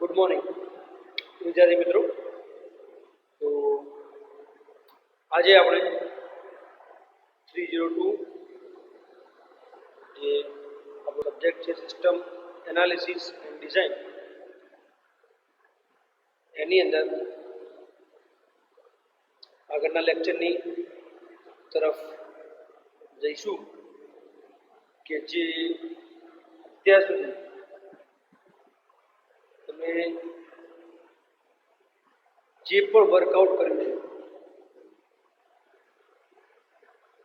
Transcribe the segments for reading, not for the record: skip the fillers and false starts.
Good morning વિદ્યાર્થી મિત્રો. તો આજે આપણે 302 જે આપણો સબ્જેક્ટ છે સિસ્ટમ એનાલિસિસ એન્ડ ડિઝાઇન, એની અંદર આગળના લેક્ચરની તરફ જઈશું કે જે અત્યાર સુધી તમે જે પણ વર્કઆઉટ કર્યું છે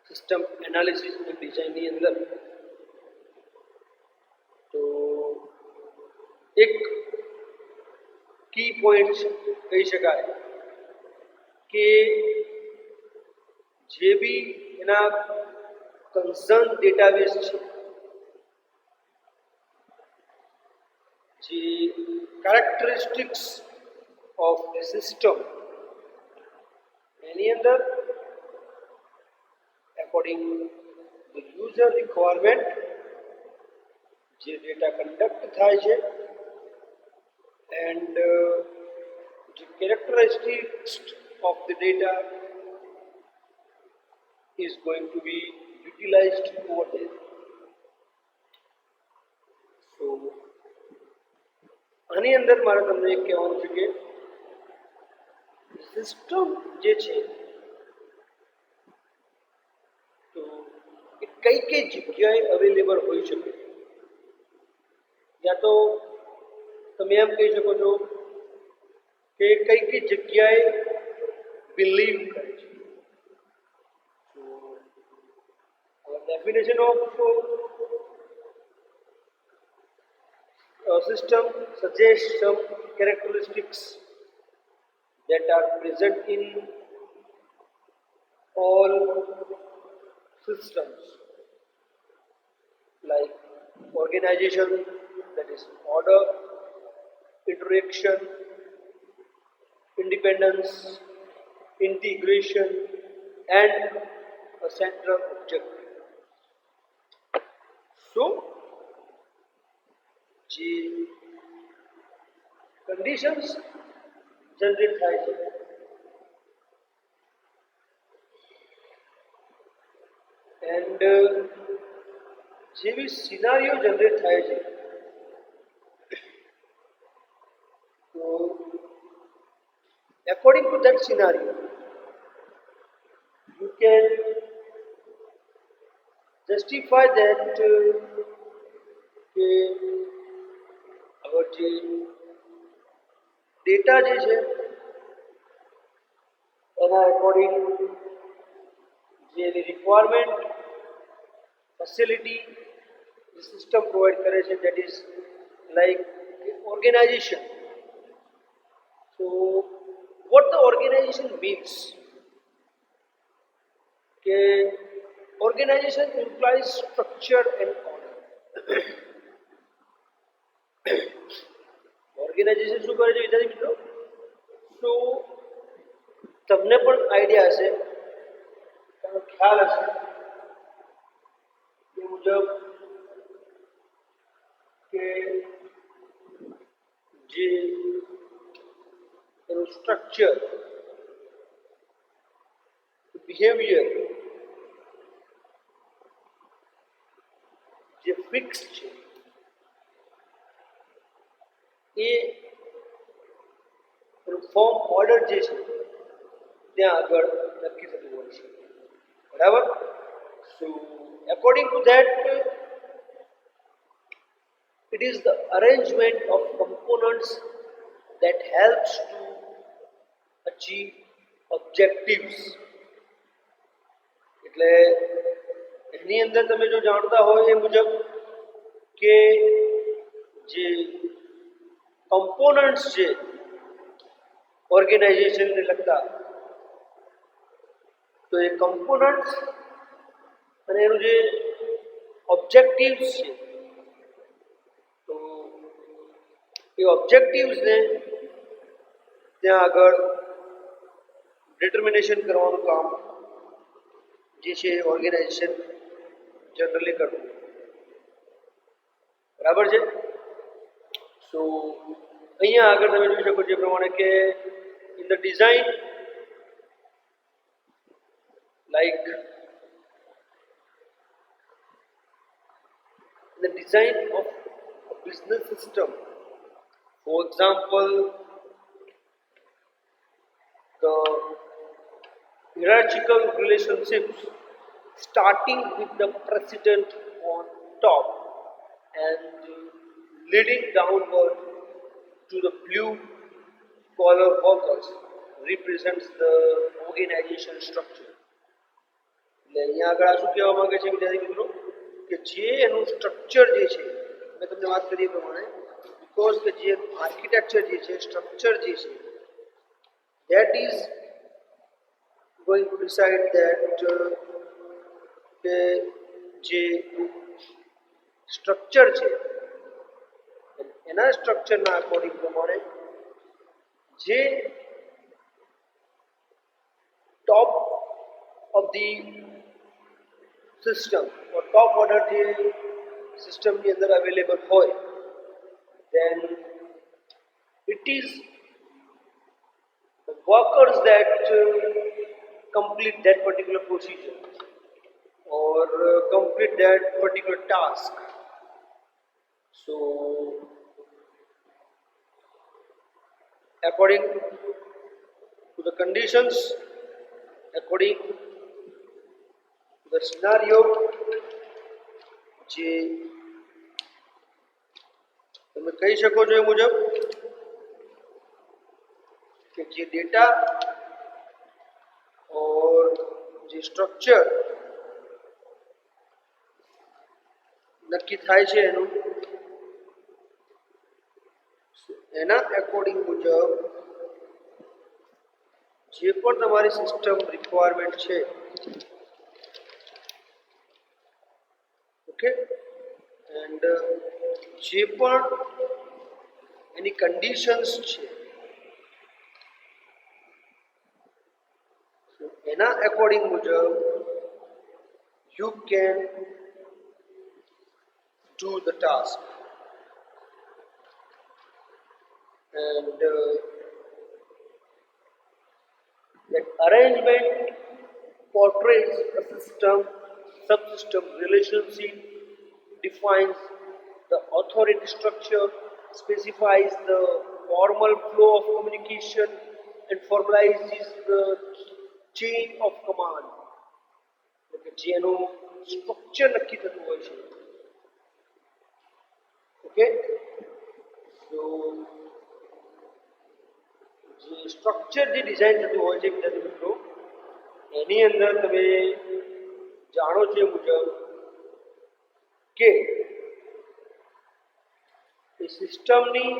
સિસ્ટમ એનાલિસિસ અને ડિઝાઇનની અંદર, તો એક કી પોઈન્ટ કહી શકાય કે જે બી એના કન્સર્ન ડેટાબેઝ છે, જે characteristics of the system, એની અંદર according the user requirement જે ડેટા કન્ડક્ટ થાય છે and the characteristics of the data is going to be utilized over there. So આની અંદર મારે તમને એક કહેવાનું છે કે સિસ્ટમ જે છે તો એ કઈ કઈ જગ્યાએ અવેલેબલ હોઈ શકે, યા તો તમે એમ કહી શકો છો કે કઈ કઈ જગ્યાએ બિલીવ કરે છે. Definition of system suggests some characteristics that are present in all systems, like organization, that is order, interaction, independence, integration, and a central objective. So જે કન્ડિશન્સ જનરેટ થાય છે એન્ડ જેવી સિનારીઓ જનરેટ થાય છે, તો according to that scenario you can justify that કે અગર જે ડેટા જે છે એના એકોર્ડિંગ જે એની રિક્વાયરમેન્ટ ફેસિલિટી જે સિસ્ટમ પ્રોવાઈડ કરે છે, that is like organization. So what the organization means કે organization implies structure and order. Organization શું કરે છે વિદ્યાર્થી મિત્રો? તો તમને પણ આઈડિયા હશે, તમને ખ્યાલ હશે એ મુજબ કે જે એનું સ્ટ્રક્ચર, બિહેવિયર જે ફિક્સ છે એ ફોર્મ ઓર્ડર જે છે ત્યાં આગળ નક્કી થતું હોય છે, બરાબર. સો according to that it is the arrangement of components that helps to achieve objectives. એટલે એની અંદર તમે જો જાણતા હોય એ મુજબ કે જે કમ્પોનન્ટ્સ છે ઓર્ગેનાઇઝેશનને લગતા, તો એ કમ્પોનન્ટ્સ અને એનું જે ઓબ્જેક્ટિવ્સ છે, તો એ ઓબ્જેક્ટિવ્સને ત્યાં આગળ ડિટર્મિનેશન કરવાનું કામ જે છે ઓર્ગેનાઇઝેશન જનરલી કરવું, બરાબર છે. સો અહીંયા આગળ તમે જોઈ શકો છો એ પ્રમાણે કે in the design like the design of a business system, for example the hierarchical relationships starting with the president on top and leading downward to the blue collar workers represents the organization structure. એટલે અહીંયા આગળ આ શું કહેવા માંગે છે વિદ્યાર્થી મિત્રો કે જે એનું સ્ટ્રક્ચર જે છે મેં તમને વાત કરી એ પ્રમાણે બીકોઝ કે જે આર્કિટેક્ચર જે છે સ્ટ્રક્ચર જે છે that is going to decide that કે જે સ્ટ્રક્ચર છે એના સ્ટ્રક્ચરના અકોર્ડિંગ પ્રમાણે જે top of the system or top order જે સિસ્ટમની અંદર અવેલેબલ હોય then it is the workers that complete that particular procedure or complete that particular task. So according to the conditions, according to the scenario જે તમે કહી શકો છો એ મુજબ કે જે ડેટા और જે સ્ટ્રક્ચર નક્કી થાય છે એનું એના અકોર્ડિંગ મુજબ જે પણ તમારી સિસ્ટમ રિક્વાયરમેન્ટ છે ઓકે એન્ડ જે પણ એની કન્ડિશન્સ છે એના અકોર્ડિંગ મુજબ you can do the task and that arrangement portrays a system subsystem relationship, defines the authority structure, specifies the formal flow of communication and formalizes the chain of command. જેનું structure નક્કી થતું હોય છે okay તો જે structure જે design થતું હોય છે વિદ્યાર્થી મિત્રો એની અંદર તમે જાણો છો એ મુજબ કે એ સિસ્ટમની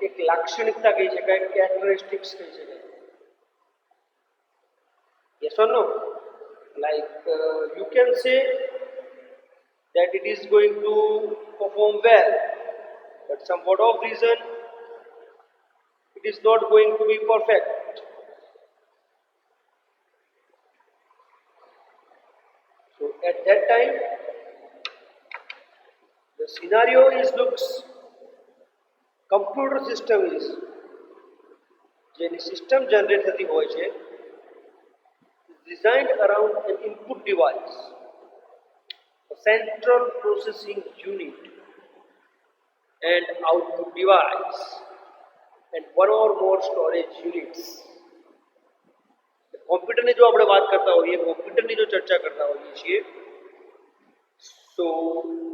એક લાક્ષણિકતા કહી શકાય કેરેક્ટરિસ્ટિક્સ કહી શકાય yes or no like you can say that it is going to perform well but some what of reason it is not going to be perfect. So at that time the scenario is looks computer system is જેની system generate થતી હોય છે designed around an input device, a central processing unit, and output device, and one or more storage units. કોમ્પ્યુટરની જો આપણે વાત કરતા હોઈએ કોમ્પ્યુટરની જો ચર્ચા કરતા હોઈએ છીએ તો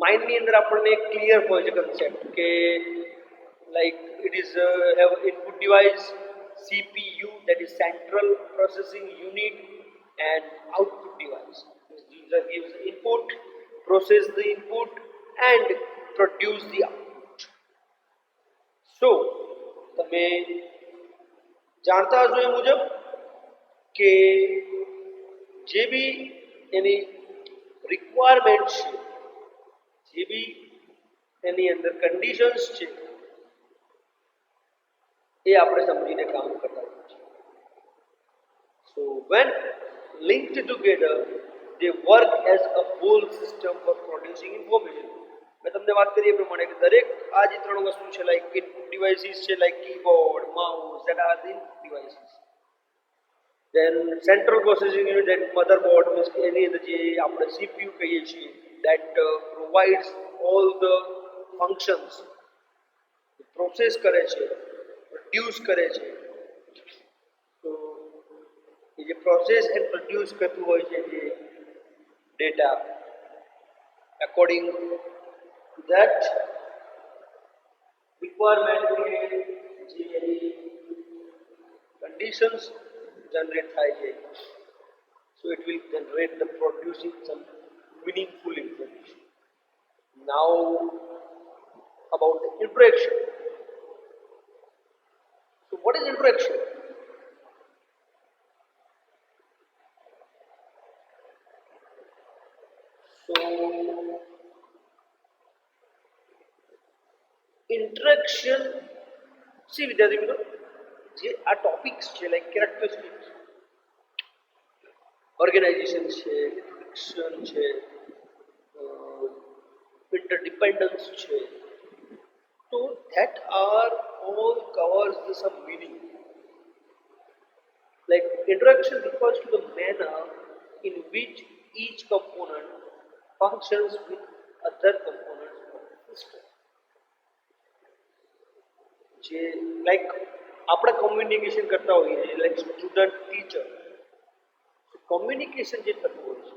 માઇન્ડની અંદર આપણને એક ક્લિયર હોય છે કન્સેપ્ટ કે like it is have input device CPU that is central processing unit and output device. This user gives the input, process the input and produce the output. So તમે જાણતા હશો એ મુજબ કે જે બી એની રિક્વાયરમેન્ટ છે જે બી એની અંદર કન્ડિશન્સ છે એ આપણે સમજીને કામ કરતા હોઈએ છીએ. So when linked together they work as a whole system for producing information. મેં તમને વાત કરી એ પ્રમાણે કે દરેક આ જે ત્રણ વસ્તુ છે લાઈક ઇનપુટ ડિવાઇસીસ છે like keyboard mouse that are the input devices. Then central processing unit, that motherboard means any other જે આપણે CPU કહીએ છીએ, that provides all the functions, process કરે છે, પ્રોડ્યુસ કરે છે. તો એ જે પ્રોસેસ એન્ડ પ્રોડ્યુસ કરતું હોય છે જે data according to that requirement જે એની conditions generate થાય છે. So it will generate the producing some meaningful information. Now about the interaction. So what is interaction? So interaction, see વિદ્યાર્થી મિત્રો, જે આ ટોપિક્સ છે લાઈક કેરેક્ટરિસ્ટિક્સ, ઓર્ગેનાઇઝેશન છે, introduction છે, interdependence છે, so that are all covers the some meaning. Like interaction refers to the manner in which each component functions with other components of the system. જે like આપણે communication કરતા હોઈએ છીએ like student teacher, communication જે થતું હોય છે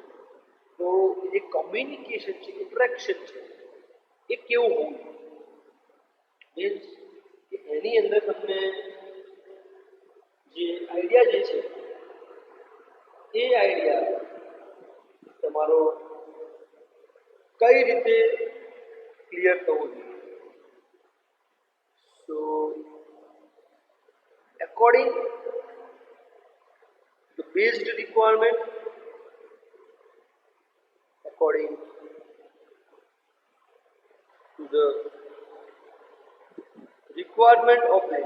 તો જે કોમ્યુનિકેશન છે ઇન્ટરેક્શન છે એ કેવું હોવું મીન્સ કે એની અંદર તમને જે આઈડિયા જે છે એ આઈડિયા તમારો કઈ રીતે ક્લિયર થવો જોઈએ. So according to the based requirement, according to the requirement of the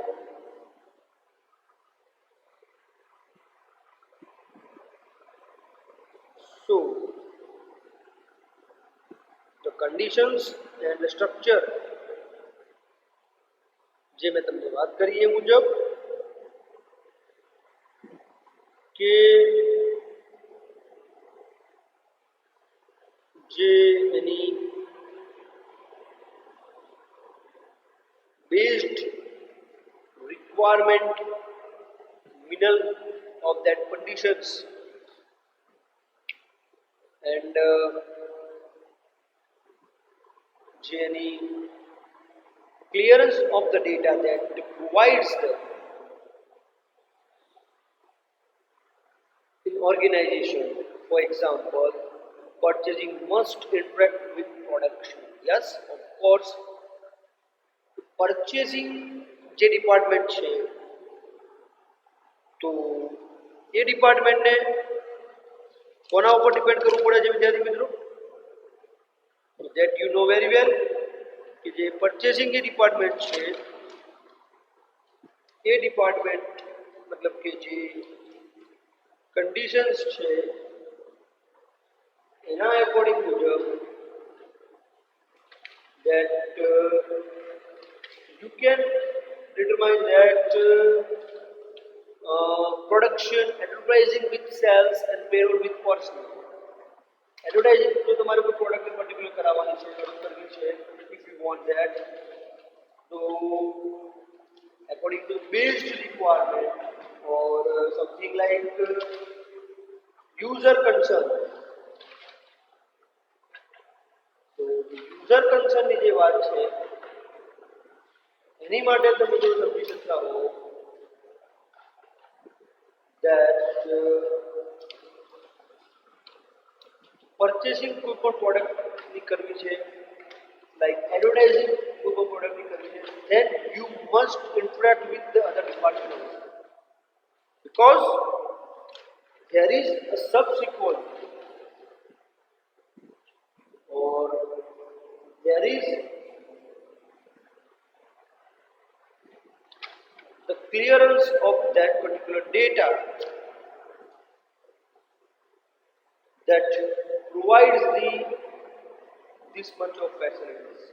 so the conditions and the structure જે મેં તમને વાત કરી એ મુજબ કે જે એની based requirement middle of that conditions and જે એની clearance of the data that provides the in organization. For example, purchasing must interact with production. Yes, of course, purchasing જે ડિપાર્ટમેન્ટ છે તો એ ડિપાર્ટમેન્ટને કોના ઉપર ડિપેન્ડ કરવું પડે છે વિદ્યાર્થી મિત્રો? that you know very well કે જે purchasing જે ડિપાર્ટમેન્ટ છે એ ડિપાર્ટમેન્ટ મતલબ કે જે કન્ડિશન્સ છે એના એકોર્ડિંગ મુજબ that you can determine that production, advertising with sales and payroll with personnel. Advertising જો તમારે કોઈ પ્રોડક્ટ પર્ટિક્યુલર કરાવવાની છે કરવી છે if you want that, so according to based requirement or something like user concern. So user concern ની જે વાત છે એની માટે તમે જો સમજી શકતા હો that purchasing કોઈ પણ પ્રોડક્ટ ની કરવી છે like advertising કોઈ પણ પ્રોડક્ટ ની કરવી છે then you must interact with the other departments because there is a subsequent or there is the clearance of that particular data that provides the this much of facilities.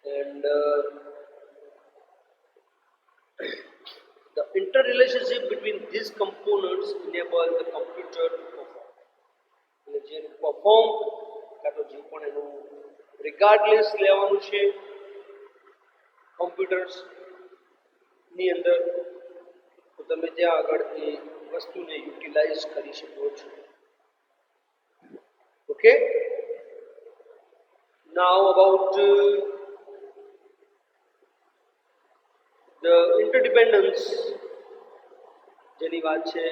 And the interrelationship between these components enable the computer to perform. એટલે જે perform કાં તો જે પણ એનું regardless લેવાનું છે computers ની અંદર તો તમે ત્યાં આગળ એ વસ્તુને યુટિલાઇઝ કરી શકો છો. Okay, now about the interdependence જેની વાત છે.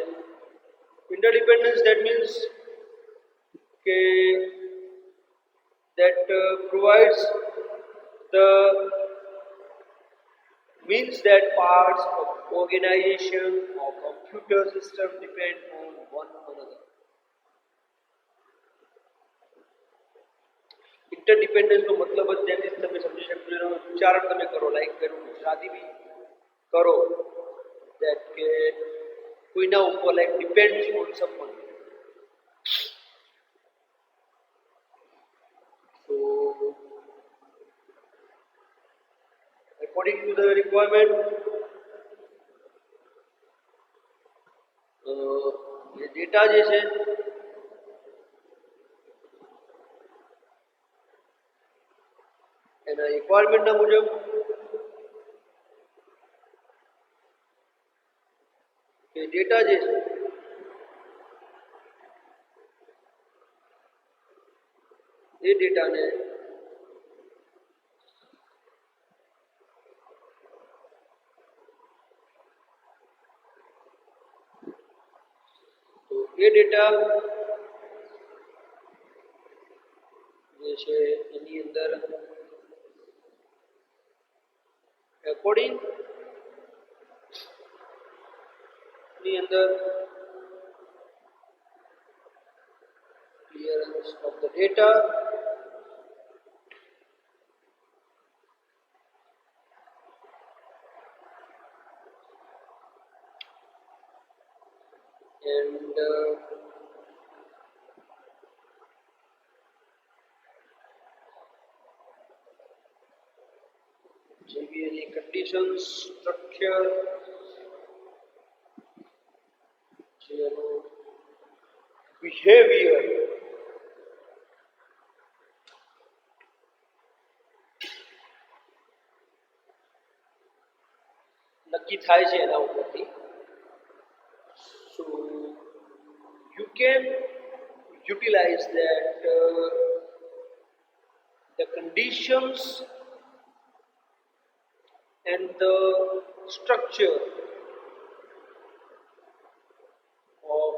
Interdependence, that means that provides the means that parts of organization or computer system depend on one another. Interdependence નો મતલબ જ જેને તમે સમજી શકશો એનું ઉચ્ચારણ તમે કરો લાઈક પેલું ગુજરાતી બી કરો that કે કોઈના ઉપર like depends on someone. So according to the requirement જે ડેટા જે છે એના રિક્વાયરમેન્ટના મુજબ કે ડેટા જે છે એ ડેટાને તો એ ડેટા જે છે એની અંદર એકોર્ડિંગ ની અંદર clearance of the data and any conditions, structure, behavior, નક્કી થાય છે એના ઉપરથી. So you can utilize that the conditions and the structure of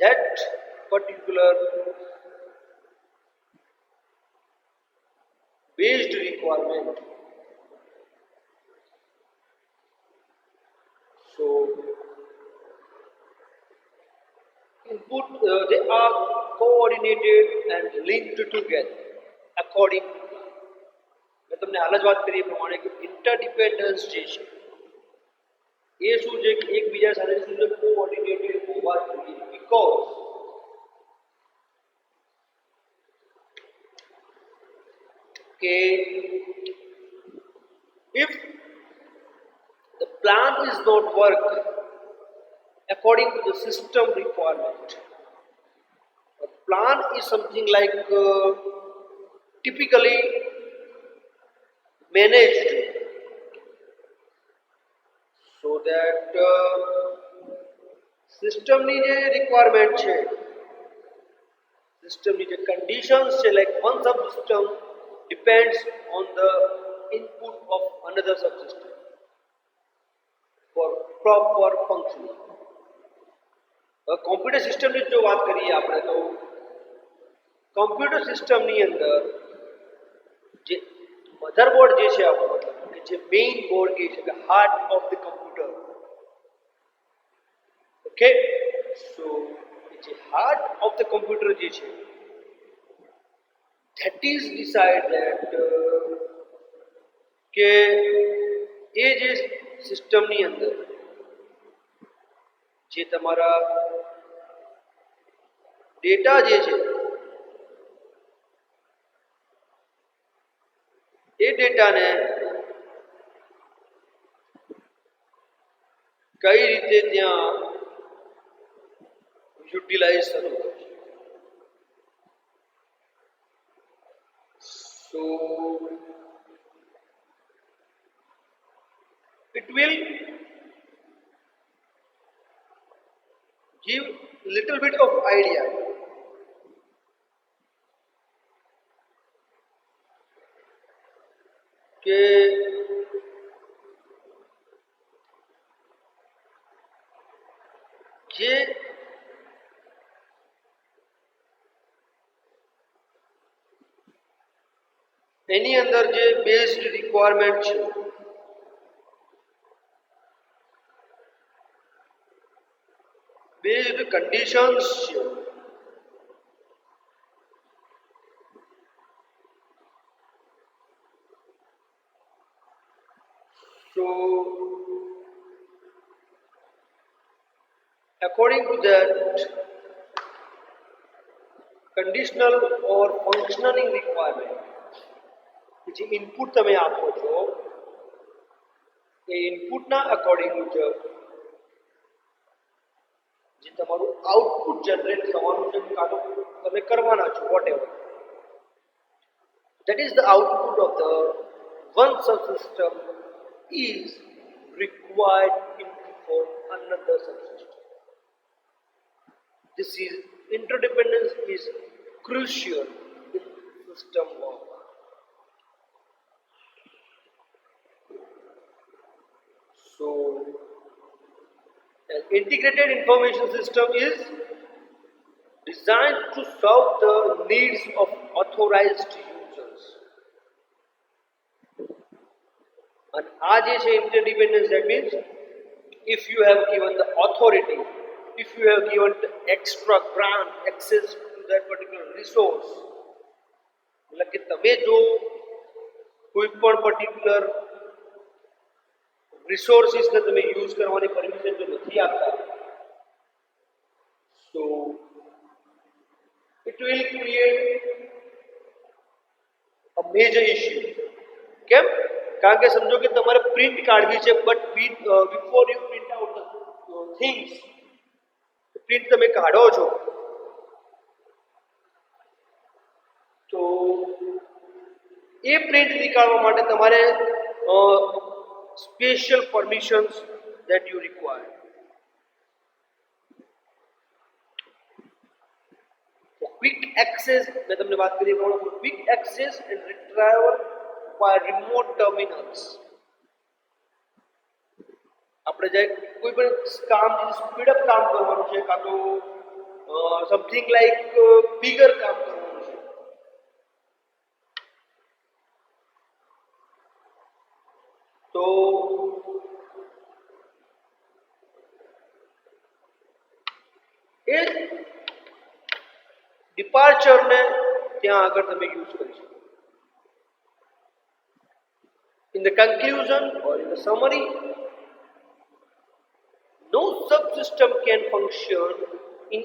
that particular based requirement. So input they are coordinated and linked together according to મેં તમને હાલ જ વાત કરી એ પ્રમાણે કે ઇન્ટરડિપેન્ડન્સ જે છે એ શું છે કે એકબીજા સાથે શું છે કોઓર્ડિનેટેડ હોવા જોઈએ. બીકોઝ કે if the plan is not work according to the system requirement, a plan is something like typically managed so that system ની જે requirement છે, system ની જે conditions છે, like one subsystem depends on the input of another subsystem for proper functioning. Computer સિસ્ટમની જો વાત કરીએ આપણે તો કમ્પ્યુટર સિસ્ટમની અંદર જે મધરબોર્ડ જે છે આપણો મતલબ કે જે મેઇન બોર્ડ કહે છે કે heart of the computer. Okay, so જે હાર્ટ ઓફ ધ કમ્પ્યુટર જે છે that is decide that કે એ જે સિસ્ટમની અંદર જે તમારા ડેટા જે છે એ ડેટાને કઈ રીતે ત્યાં યુટિલાઇઝ થતું હોય છે. So it will give little bit of idea કે જે એની અંદર જે બેઝડ રિક્વાયરમેન્ટ છે બેઝડ કન્ડિશન્સ છે so according to that conditional or functioning requirement જે ઇનપુટ તમે આપો છો એ ઇનપુટના અકોર્ડિંગ મુજબ જે તમારું આઉટપુટ જનરેટ થવાનું છે કાં તો તમે કરવાના છો whatever that is the output of the one subsystem is required input for another subsystem. This is interdependence is crucial in system work. So an integrated information system is designed to serve the needs of authorized users. And આ જે છે interdependence, that means if you have given the authority, if you have given the extra grant access to that particular resource, मतलब कि તમે જો કોઈ પણ particular resources ને તમે યુઝ કરવાની પરમિશન જો નથી આપતા, so it will create a major issue. કેમ? કારણ કે સમજો કે તમારે પ્રિન્ટ કાઢવી છે but before you print out the things, print તમે કાઢો છો તો એ પ્રિન્ટ નીકાળવા માટે તમારે special permissions that you require. Quick access, मैं तुमने बात करी quick access and retrieval by remote terminals. આપણે જે કોઈ પણ કામ સ્પીડ અપ કામ કરવાનું છે કાં તો સમથિંગ લાઈક બિગર કામ કરવાનું છે તો એ ડિપાર્ચરને ત્યાં આગળ તમે યુઝ કરી શકો. In the conclusion or in the summary, no subsystem can function in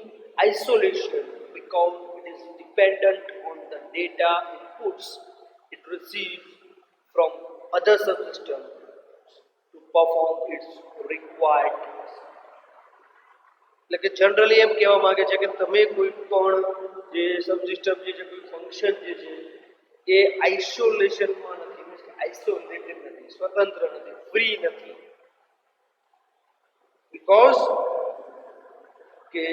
isolation because it is dependent on the data inputs it receives from other subsystems to perform its required tasks. એટલે કે generally એમ કહેવા માંગે છે કે તમે કોઈ પણ જે સબસિસ્ટમ જે છે કોઈ ફંક્શન જે છે એ આઇસોલેશનમાં નથી, મીન્સ આઇસોલેટેડ નથી, સ્વતંત્ર નથી, ફ્રી નથી. बिकॉज के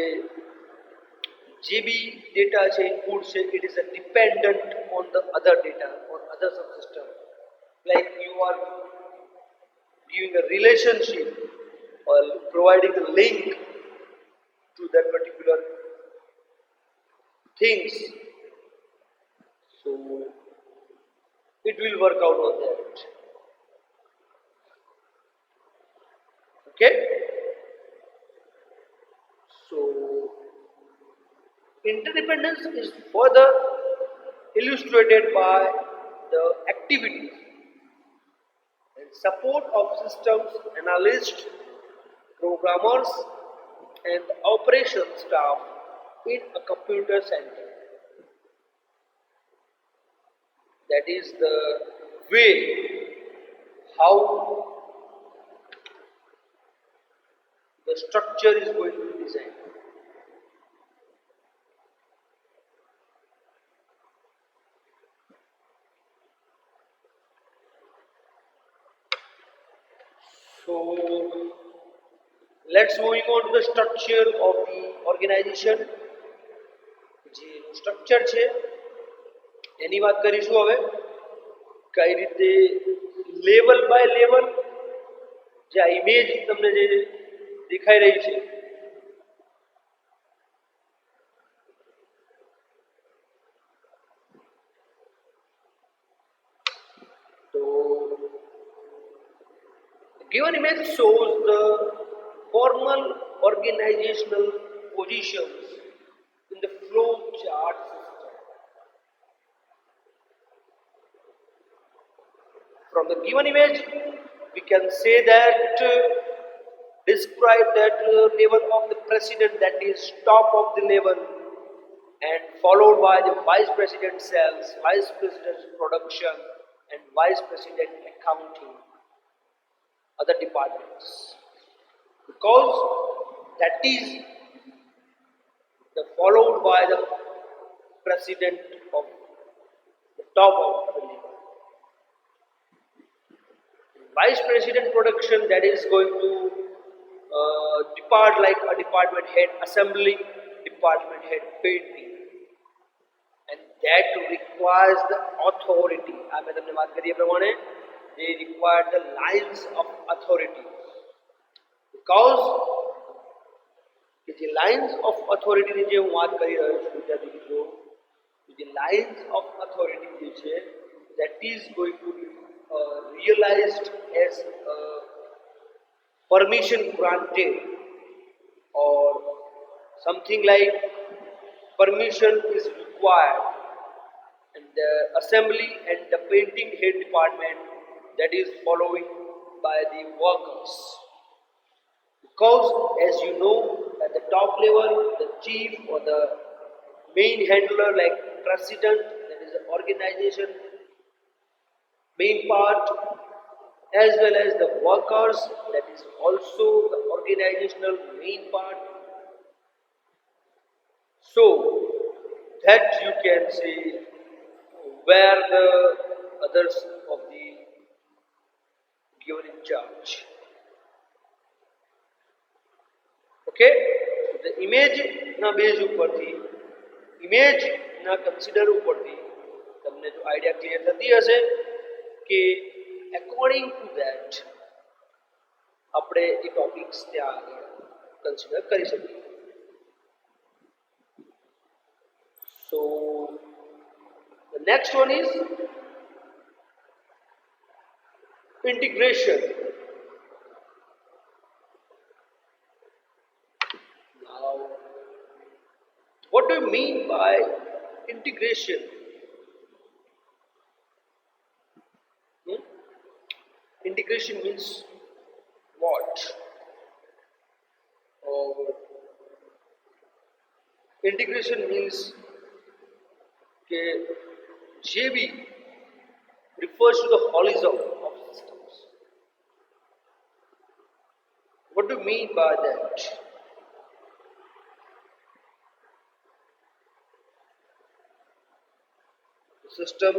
जे भी डेटा है इनपुट से it is a dependent on the other data और other subsystem, like you are giving a relationship or providing a link to that particular things, so it will work out on that. Okay. So, interdependence is further illustrated by the activities and support of systems analysts, programmers, and operation staff in a computer center. That is the way how the structure is going to be designed. So let's moving on to the structure of the organization. જે structure છે એની વાત કરીશું હવે. કઈ રીતે level by level જે આ image તમને જે દેખાઈ રહી છે તો given image shows the formal organizational positions in the flow chart system. From the given image, we can say that describe that level of the president, that is top of the level, and followed by the vice president sales, vice president production, and vice president accounting, other departments. Because that is the followed by the president of the top of the level. Vice president production, that is going to depart like a department head assembling, department head painting, and that requires the authority. આ મેં તમને વાત કરી એ પ્રમાણે they require the lines of authority, because the lines of authority ની જે હું વાત કરી રહ્યો છું વિદ્યાર્થી મિત્રો, the lines of authority જે છે that is going to be realized as permission granted, or something like permission is required, and the assembly and the painting head department, that is following by the workers. Because as you know, at the top level, the chief or the main handler like president, that is the organization main part, as well as the workers, that is also the organizational main part. So that you can see where the others of the given in charge. Okay, so the image na base ઉપરથી, image ના consider ઉપરથી તમને જો idea clear થતી હશે કે according to that આપણે એ topics ત્યાં આગળ કન્સિડર કરી શકીએ. So the next one is integration. Now, what do you mean by integration? Integration means what? Integration means के जे भी refers to the holism of systems. What do you mean by that? The system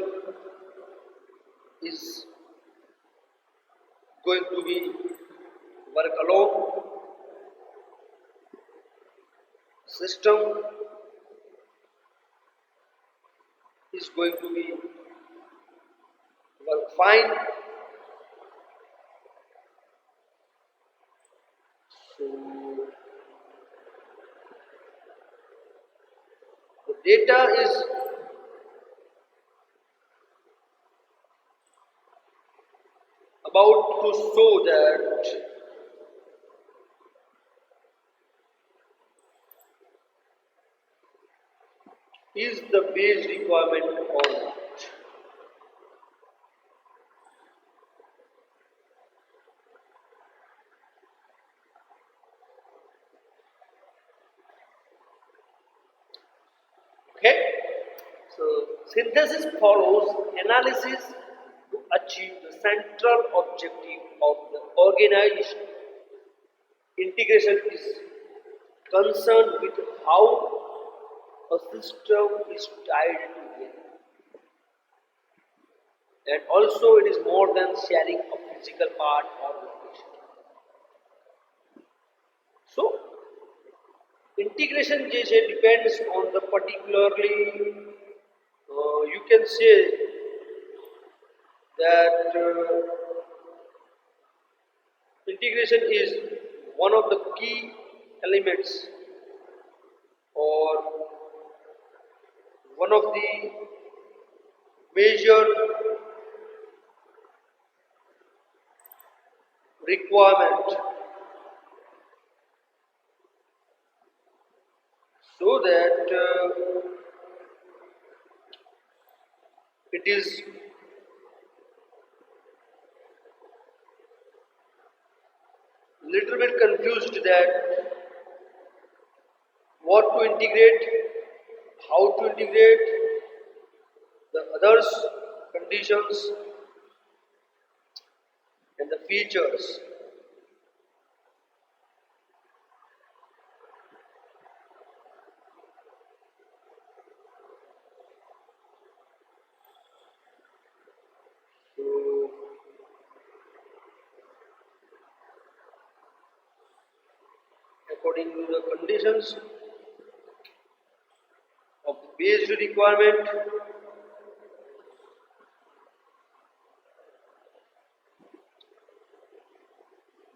is going to be work alone. System is going to be work fine. So the data is about to show that is the base requirement or not. Okay? So, synthesis follows analysis to achieve the central objective of the organization. Integration is concerned with how a system is tied together. And also, it is more than sharing a physical part or location. So, integration જે છે depends on the particularly you can say that integration is one of the key elements or one of the major requirement so that it is little bit confused that what to integrate, how to integrate, the others conditions and the features. So according to the conditions of the based requirement,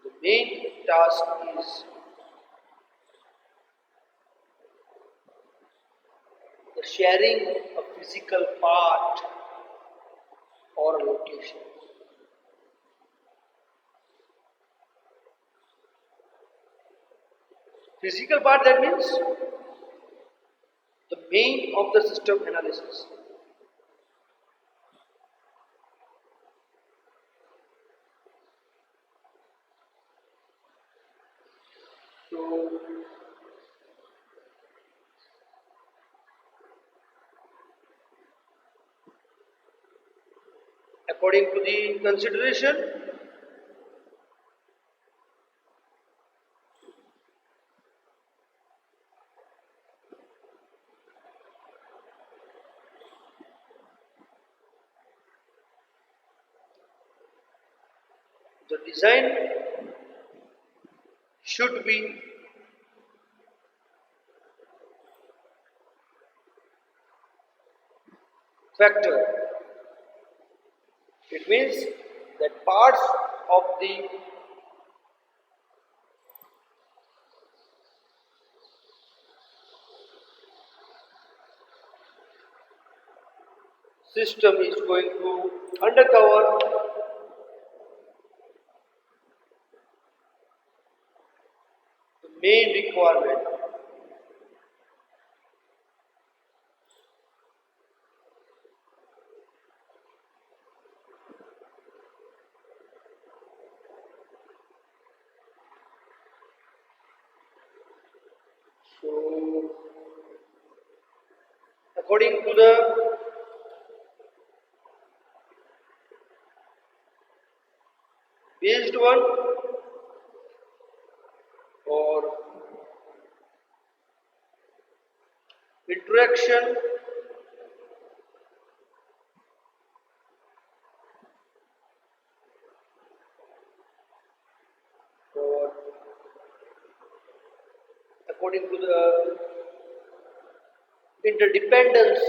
the main task is the sharing a physical part or location. Physical part, that means the main of the system analysis. So according to the consideration, the design should be factor. It means that parts of the system is going to undercover the main requirement. So according to the based one or interaction or according to the interdependence,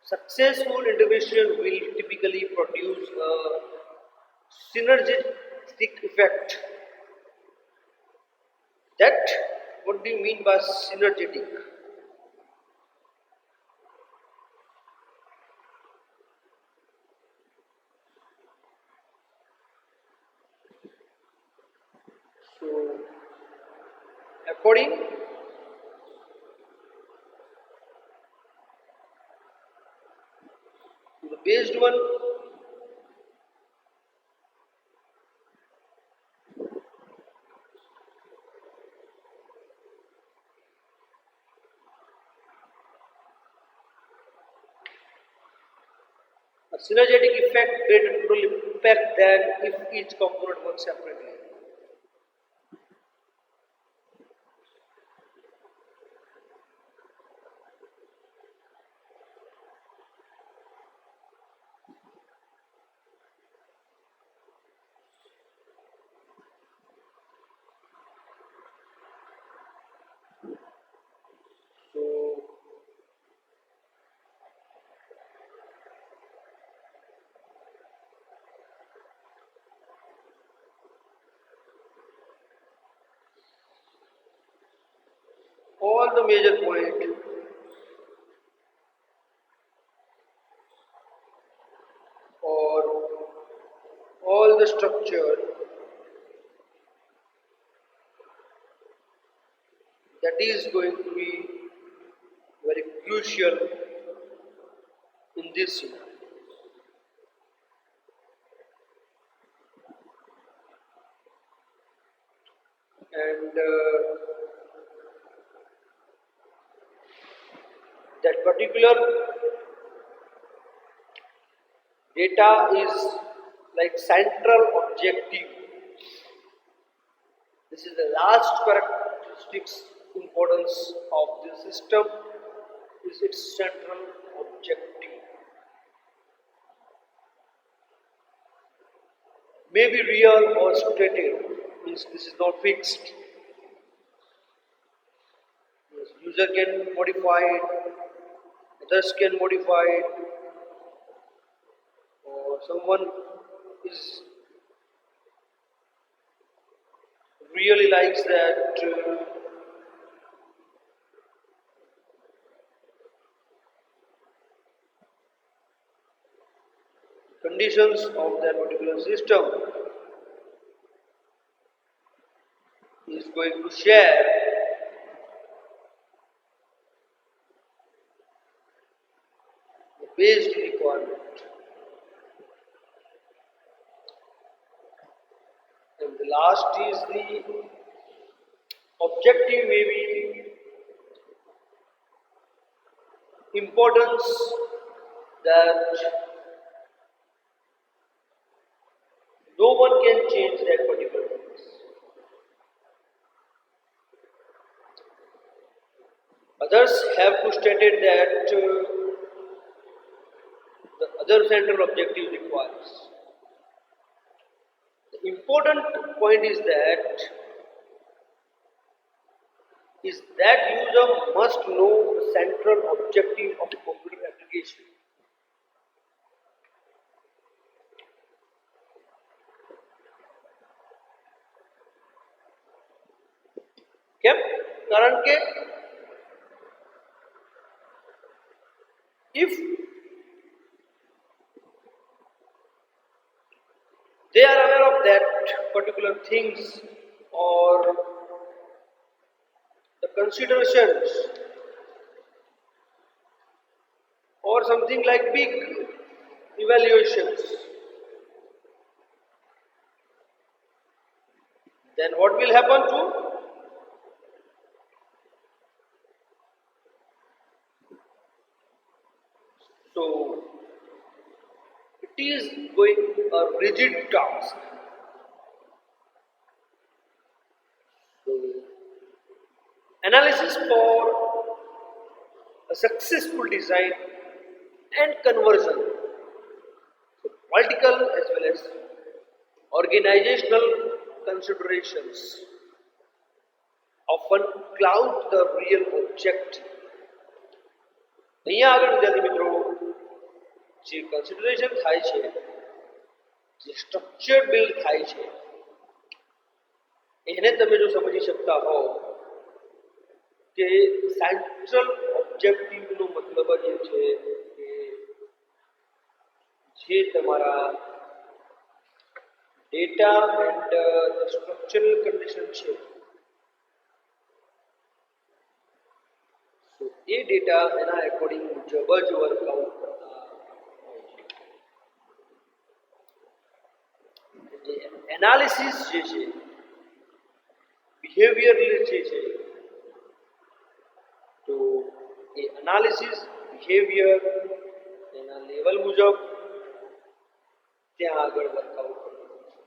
successful integration will typically produce a synergistic effect. That, what do you mean by synergetic? So according to the based one, synergetic effect create a total impact than if each component works separately. So all the major point or all the structure that is going to be very crucial in this scenario. And that particular data is like central objective. This is the last characteristics importance of the system is its central objective. May be real or stated, means this is not fixed. Yes, user can modify it, others can modify it, or someone is really likes that conditions of that particular system is going to share the based requirement. And the last is the objective, maybe importance that no one can change that particular things. Others have to stated that the other central objective requires. The important point is that user must know the central objective of the computer application. કેમ? કારણ કે if they are aware of that particular things or the considerations or something like big evaluations, then what will happen to so it is going a rigid task. So, analysis for a successful design and conversion, so political as well as organizational considerations often cloud the real objective. અહીંયા આગળ વિદ્યાર્થી મિત્રો જે consideration થાય છે, જે structure build થાય છે, એને તમે જો સમજી શકતા હો કે સેન્ટ્રલ ઓબ્જેક્ટિવનો મતલબ જ એ છે કે જે તમારા ડેટા એન્ડ સ્ટ્રક્ચરલ કન્ડિશન છે, એ ડેટા એના એકોર્ડિંગ મુજબ જ વર્કઆઉટ કરતા હોય છે. એનાલિસિસ જે છે, બિહેવિયર જે છે, તો એ એનાલિસિસ બિહેવિયર એના લેવલ મુજબ ત્યાં આગળ વર્કઆઉટ કરવાનું છે.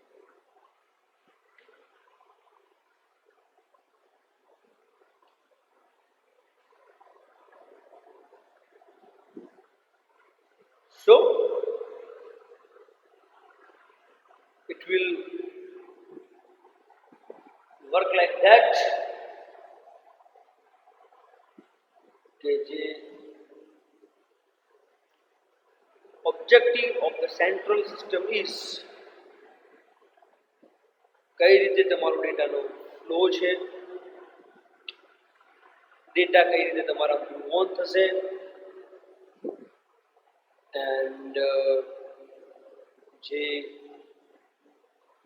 So it will work like that કે જે objective of the central system is કઈ રીતે તમારો ડેટાનો ફ્લો છે, ડેટા કઈ રીતે તમારા મૂવ ઓન થશે, એન્ડ જે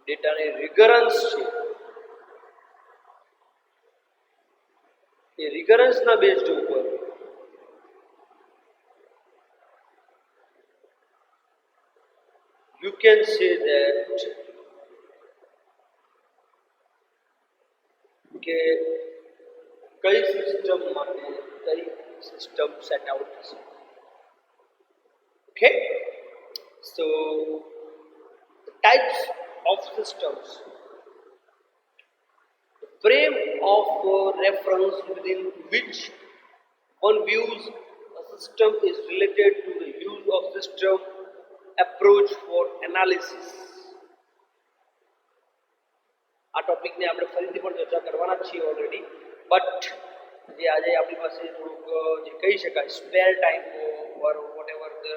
ડેટાની રિગરન્સ છે એ રિગરન્સના બેઝડ ઉપર you can say that કે કઈ સિસ્ટમ માટે કઈ સિસ્ટમ સેટ આઉટ થશે. Okay, so the types of systems, the frame of reference within which one views a system is related to the use of system approach for analysis. આ ટોપિકને આપણે ફરીથી પણ ચર્ચા કરવાના જ છીએ ઓલરેડી, બટ જે આજે આપણી પાસે થોડુંક જે કહી શકાય spare time or whatever the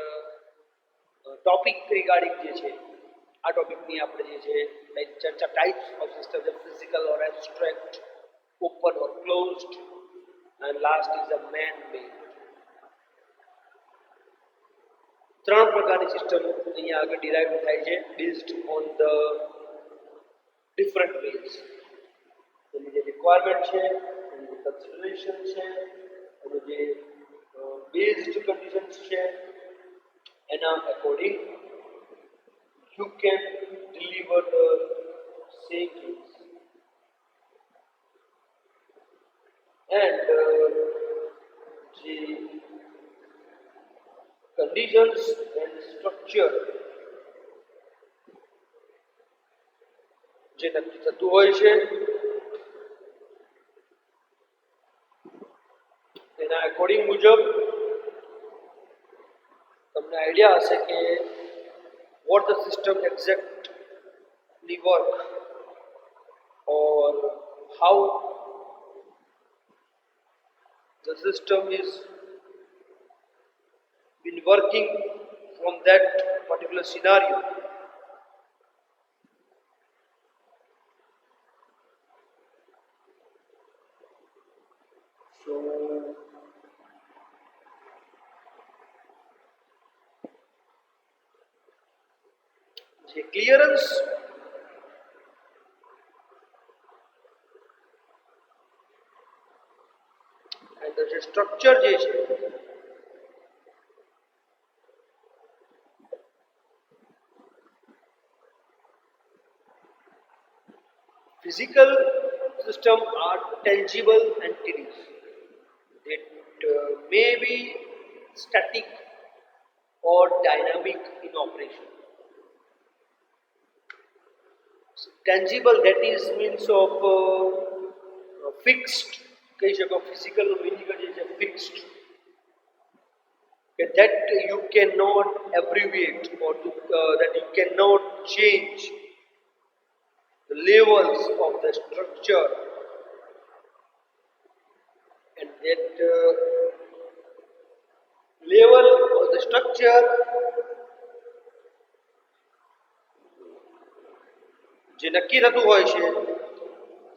topic regarding જે છે આ ટોપિકની આપણે જે છે ચર્ચા ટાઈપ્સ ઓફ સિસ્ટમ છે, physical or abstract, open or closed, and last is a man made. ત્રણ પ્રકારની સિસ્ટમ અહીંયા આગળ ડિરાઈવ થાય છે based on the different ways. એની જે રિક્વાયરમેન્ટ છે, એની જે કન્સિડરેશન છે, એની જે બેઝડ કન્ડિશન્સ છે, એના according you can deliver the same things. And જે conditions and structure જે નક્કી થતું હોય છે એના અકોર્ડિંગ મુજબ તમને આઈડિયા હશે કે what the system exactly work or how the system is been working from that particular scenario. So the clearance and the structure જે છે physical system are tangible entities that may be static or dynamic in operation. So, tangible, that is means of fixed, કહી શકો physical meaning is fixed, that you cannot abbreviate or that you cannot change the levels of the structure, and that level of the structure જે નક્કી થતું હોય છે,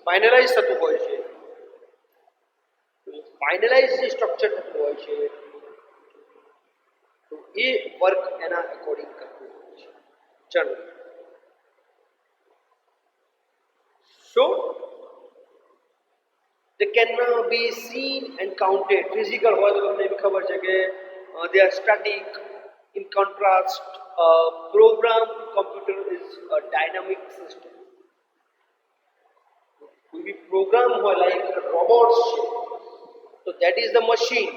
finalise થતું હોય છે, ફાઇનલાઇઝ જે સ્ટ્રક્ચર થતું હોય છે તો એ વર્ક એના અકોર્ડિંગ કરતું હોય છે generally. So they can be seen and counted. Physical હોય તો તમને એવી ખબર છે કે they are static. In contrast, a program computer is a dynamic system. કોઈ બી પ્રોગ્રામ હોય લાઈક રોબોટ્સ છે તો that is the machine.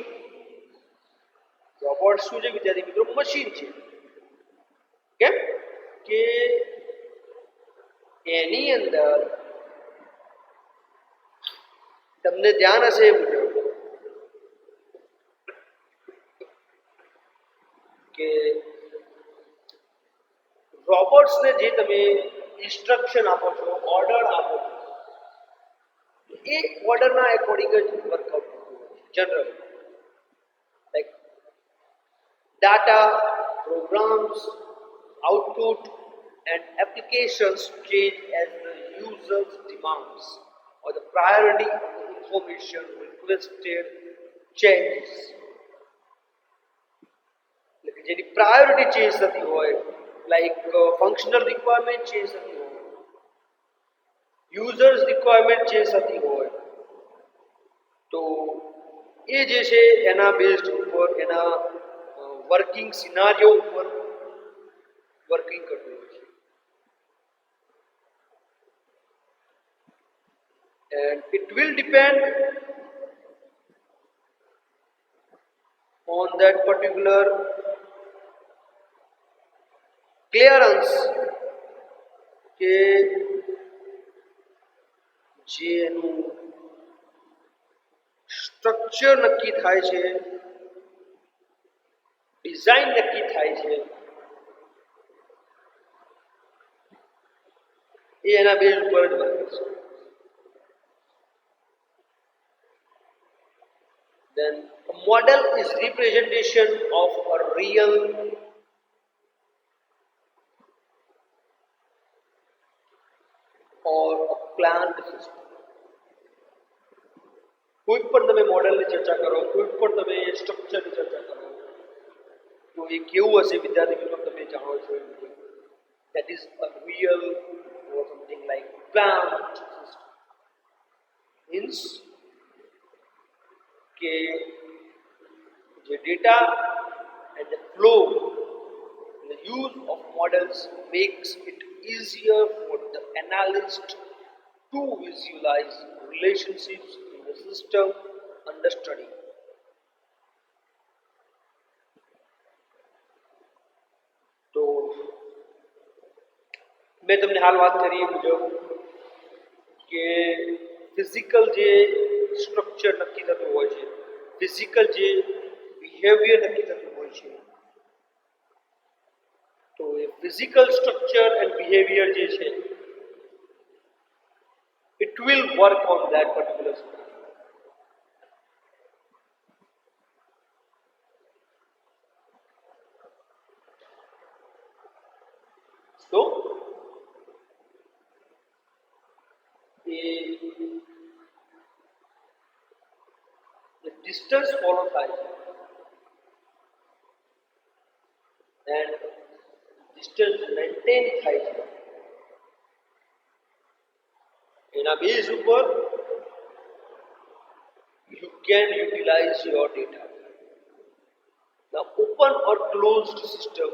Robot શું છે વિદ્યાર્થી મિત્રો? મશીન છે. કેમ? કે એની અંદર તમને ધ્યાન હશે એ મુજબ કે રોબોટ્સને જે તમે ઇન્સ્ટ્રક્શન આપો છો, ઓર્ડર આપો છો, એ ઓર્ડરના એકોર્ડિંગ જ વર્કઆઉટ થતું હોય છે general. Like data, programs, output, and applications change as the user's demands or the priority of the information requested changes. એટલે જેની પ્રાયોરિટી ચેન્જ થતી હોય, લાઈક ફંક્શનલ રિક્વાયરમેન્ટ ચેન્જ થતી હોય, યુઝર્સ રિક્વાયરમેન્ટ ચેન્જ થતી હોય, તો એ જે છે એના બેઝડ ઉપર એના વર્કિંગ સિનારીઓ ઉપર વર્કિંગ કરતું હોય છે. And it will depend on that particular clearance કે જે એનું સ્ટ્રક્ચર નક્કી થાય છે, ડિઝાઇન નક્કી થાય છે, એ એના બેઝ ઉપર જ વર્ક કરશે. Then a model is representation of a real or a planned system. કોઈ પણ તમે મોડેલની ચર્ચા કરો, કોઈ પણ તમે સ્ટ્રક્ચરની ચર્ચા કરો, તો એ કેવું હશે વિદ્યાર્થી મિત્રો તમે જાણો છો એ મુજબ. That is a real or something like planned system. Means કે the data and the flow and the use of models makes it easier for the analyst to visualize relationships in the system under study. તો મેં તમને હાલ વાત કરી એ મુજબ કે physical જે સ્ટ્રક્ચર નક્કી થતું હોય છે, ફિઝિકલ જે બિહેવિયર નક્કી થતું હોય છે, તો એ ફિઝિકલ સ્ટ્રક્ચર એન્ડ બિહેવિયર જે છે it will work on that particular system. So the distance follow થાય છે and distance maintain થાય છે, એના બેઝ ઉપર you can utilize your data. Now open or closed system,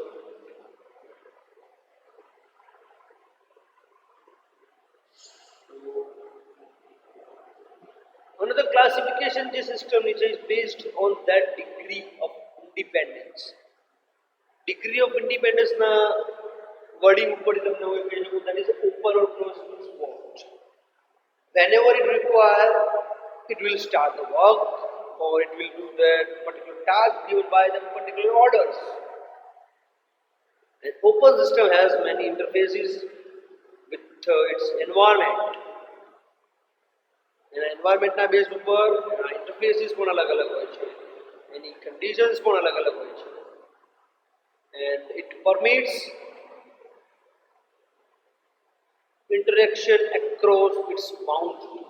another classification જે system ની છે is based on that degree of independence. Degree of independence ના wording ઉપર તમને હું કહી શકું that is open or closed means what? Whenever it requires, it will start the work or it will do that particular task given by the particular orders. An open system has many interfaces with its environment. એના એન્વાયરમેન્ટના base ઉપર એના interfaces પણ અલગ અલગ હોય છે, એની conditions પણ અલગ અલગ હોય છે, and it permits interaction across its boundary.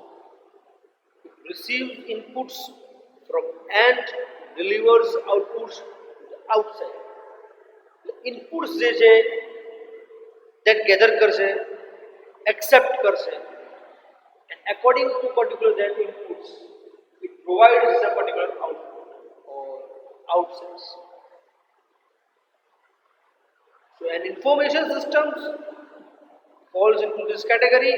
It receives inputs from and delivers outputs to the outside. Inputs જે છે that gather કરશે, accept કરશે, and according to particular that inputs it provides a particular output or outputs. So an information systems falls into this category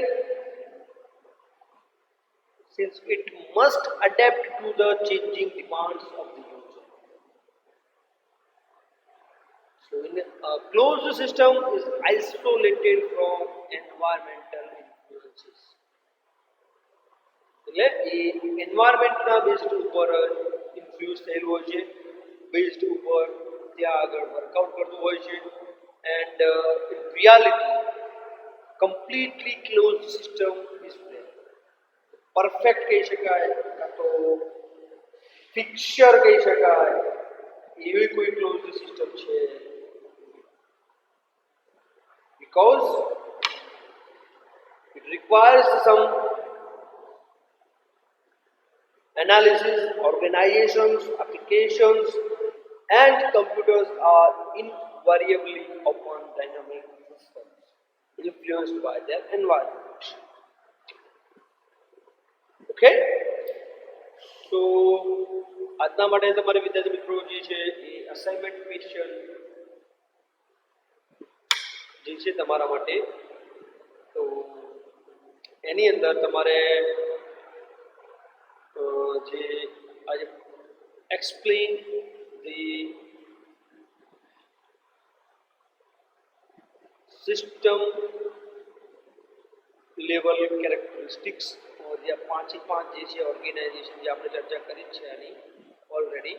since it must adapt to the changing demands of the user. So in a closed system is isolated from environmental influences. એટલે એ એન્વાયરમેન્ટના based ઉપર influence થયેલું હોય છે, based ઉપર ત્યાં આગળ workout કરતું હોય છે. And in reality completely close system is there. Perfect કહી શકાય કાં તો ફિક્સર કહી શકાય એવી કોઈ ક્લોઝ સિસ્ટમ છે, because it requires some analysis, organizations, applications, and computers are invariably upon dynamic systems influenced by their environment. Okay? So, આજના માટે તમારે વિદ્યાર્થી મિત્રો જે છે એ અસાઇનમેન્ટ ક્વેશ્ચન જે છે તમારા માટે, તો એની અંદર તમારે જે આજે explain the system level characteristics और या पांच ही पांच जैसे ऑर्गेनाइजेशन જે આપણે ચર્ચા કરી છે આની ઓલરેડી,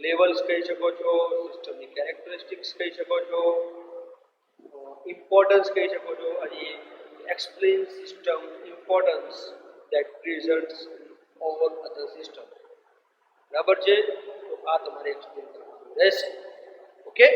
લેવલ્સ કહી શકો છો, સિસ્ટમની કેરેક્ટરિસ્ટિક્સ કહી શકો છો, ઇમ્પોર્ટન્સ કહી શકો છો, અને explain system importance that results over other system. બરાબર છે? તો આ તમારે એક્સપ્લેન કરવાનું રહેશે. ઓકે.